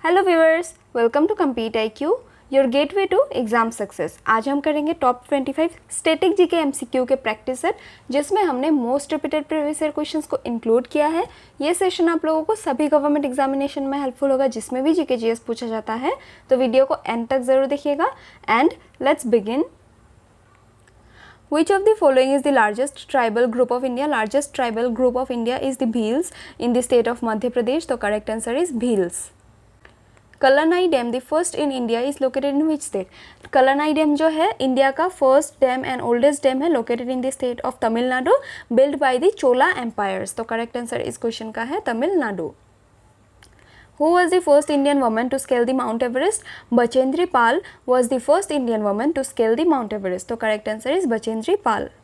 Hello viewers, welcome to compete IQ, your gateway to exam success. आज हम करेंगे top 25 static GK MCQ के practice set, जिसमें हमने most repeated previous year questions को include किया है। ये सेशन आप लोगों को सभी गवर्नमेंट एग्जामिनेशन में हेल्पफुल होगा, जिसमें भी जीके जीएस पूछा जाता है। तो वीडियो को एंड तक जरूर देखिएगा। And let's begin. Which of the following is the largest tribal group of India? Largest tribal group of India is the Bhils in the state of Madhya Pradesh. तो correct answer is Bhils. Kallanai dam the first in India is located in which state? Kallanai dam जो है India का first dam and oldest dam है, located in the state of Tamil Nadu, build by the Chola empires. तो correct answer इस question का है Tamil Nadu. Who was the first Indian woman to scale the Mount Everest? Bachendri Pal was the first Indian woman to scale the Mount Everest. तो correct answer is Bachendri Pal.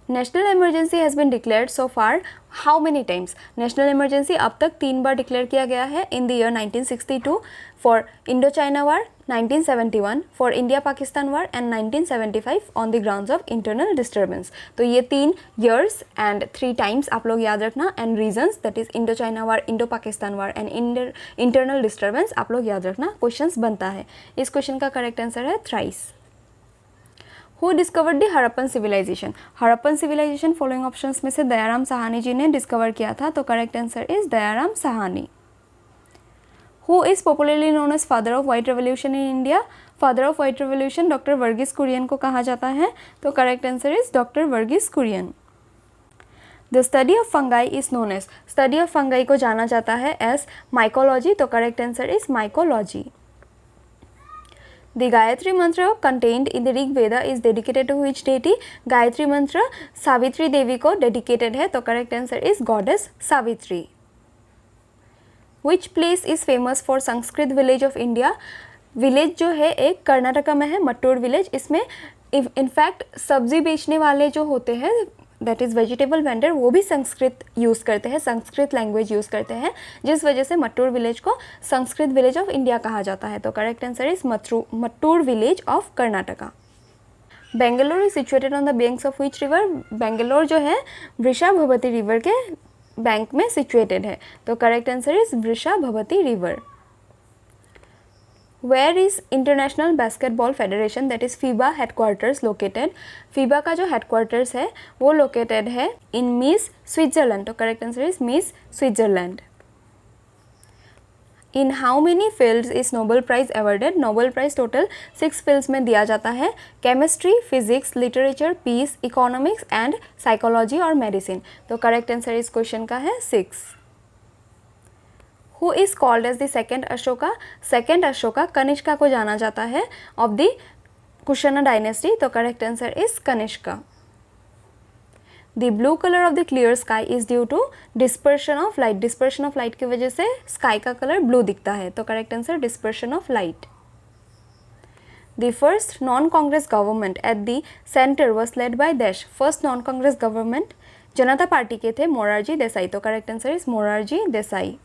National emergency has been declared so far how many times? National emergency अब तक 3 बार declare किया गया है। In the year 1962 for Indo-China War, 1971 for India-Pakistan War and 1975 on the grounds of internal disturbance. तो ये 3 years and 3 times आप लोग याद रखना, and reasons that is Indo-China War, Indo-Pakistan War and internal disturbance आप लोग याद रखना। क्वेश्चंस बनता है। इस क्वेश्चन का करेक्ट आंसर है thrice. Who discovered the Harappan civilization? Harappan civilization following options में से दयाराम साहानी जी ने डिस्कवर किया था। तो correct answer is Dayaram Sahani. Who is popularly known as father of white revolution in India? Father of white revolution doctor Verghese Kurien को कहा जाता है। तो correct answer is doctor Verghese Kurien. The study of fungi is known as? Study of fungi को जाना जाता है as mycology. तो correct answer is mycology. The Gayatri Mantra contained in the Rig Veda is dedicated to which deity? Gayatri मंत्र सावित्री देवी को dedicated है। तो correct answer is goddess Savitri. Which place is famous for Sanskrit village of India? Village जो है एक कर्नाटका में है, Mattur village. इसमें इनफैक्ट सब्जी बेचने वाले जो होते हैं, दैट इज़ वेजिटेबल वेंडर, वो भी संस्कृत यूज़ करते हैं, संस्कृत लैंग्वेज यूज़ करते हैं, जिस वजह से मट्टूर विलेज को संस्कृत विलेज ऑफ इंडिया कहा जाता है। तो correct answer is Mattur village of Karnataka. Bangalore is situated on the banks of which river? Bangalore जो है वृषाभवती रिवर के बैंक में सिचुएटेड है। तो correct answer is Vrishabhavathi river. Where is International Basketball Federation that is FIBA headquarters located? FIBA का जो headquarters है वो located है in Mies, Switzerland। तो correct answer is Mies, Switzerland. In how many fields is Nobel Prize awarded? Nobel Prize total 6 fields में दिया जाता है। Chemistry, Physics, Literature, Peace, Economics and Psychology और Medicine। तो correct answer इस question का है 6। Who is called as the second Ashoka? Second Ashoka Kanishka को जाना जाता है ऑफ द कुशना डायनेस्टी। तो correct answer is Kanishka. The blue colour of the clear sky is due to dispersion of light. Dispersion of light की वजह से स्काई का कलर ब्लू दिखता है। तो correct answer dispersion of light. The first non Congress government at the centre was led by dash? First non Congress government Janata party के थे मोरारजी देसाई। तो correct answer is Morarji Desai.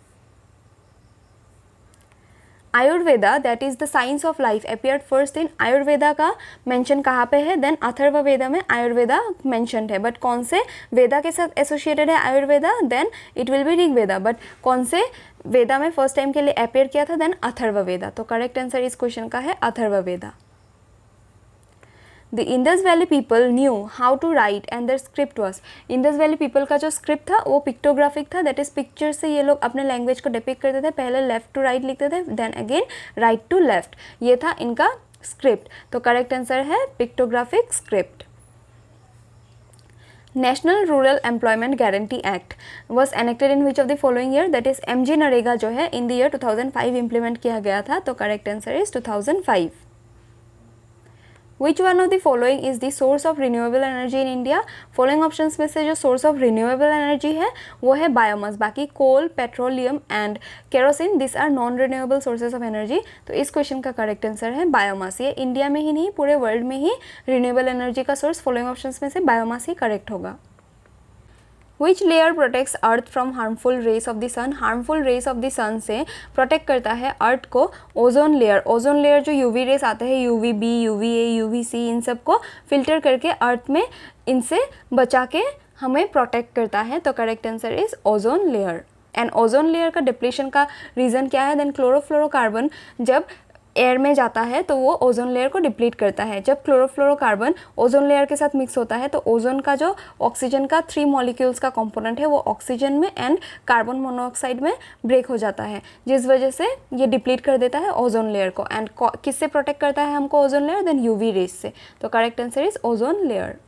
Ayurveda that is the science of life appeared first in? Ayurveda का mention कहाँ पे है? Then Atharvaveda में Ayurveda mentioned है, but कौन से वेदा के साथ एसोसिएटेड है Ayurveda? Then it will be Rigveda. But कौन से वेदा में फर्स्ट टाइम के लिए अपीयर किया था? देन अथर्ववेदा। तो करेक्ट आंसर इस क्वेश्चन का है Atharvaveda. The Indus valley people knew how to write and their script was? Indus valley people का जो स्क्रिप्ट था वो पिक्टोग्राफिक था, दैट इज पिक्चर से ये लोग अपने लैंग्वेज को डिपिक्ट करते थे। पहले लेफ्ट टू राइट लिखते थे, then again right to left. ये था इनका स्क्रिप्ट। तो करेक्ट आंसर है pictographic script. National rural employment guarantee act was enacted in which of the following year? That is MG NREGA जो है इन द ईयर 2005 इम्प्लीमेंट किया गया था। तो correct answer is 2005। Which one of the following is the source of renewable energy in India? Following options में से जो source of renewable energy है वो है बायोमास। बाकी coal, petroleum and kerosene this are non renewable sources of energy. तो इस question का करेक्ट आंसर है बायोमास। ये इंडिया में ही नहीं पूरे वर्ल्ड में ही रिन्यूएबल एनर्जी का सोर्स फॉलोइंग ऑप्शंस में से बायोमास ही करेक्ट होगा। Which layer protects earth from harmful rays of the sun? Harmful rays of the sun से प्रोटेक्ट करता है अर्थ को ओजोन लेयर। ओजोन लेयर जो यूवी रेस आते हैं UVB, UVA, UVC, इन सब को फिल्टर करके अर्थ में इनसे बचा के हमें प्रोटेक्ट करता है। तो correct answer is ozone layer. And ozone layer का डिप्लीशन का रीज़न क्या है? देन क्लोरोफ्लोरोकार्बन जब एयर में जाता है तो वो ओजोन लेयर को डिप्लीट करता है। जब क्लोरोफ्लोरोकार्बन ओजोन लेयर के साथ मिक्स होता है तो ओजोन का जो ऑक्सीजन का 3 मॉलिक्यूल्स का कंपोनेंट है वो ऑक्सीजन में एंड कार्बन मोनोऑक्साइड में ब्रेक हो जाता है, जिस वजह से ये डिप्लीट कर देता है ओजोन लेयर को। एंड किससे प्रोटेक्ट करता है हमको ozone layer? Then UV rays से। तो correct answer is ozone layer.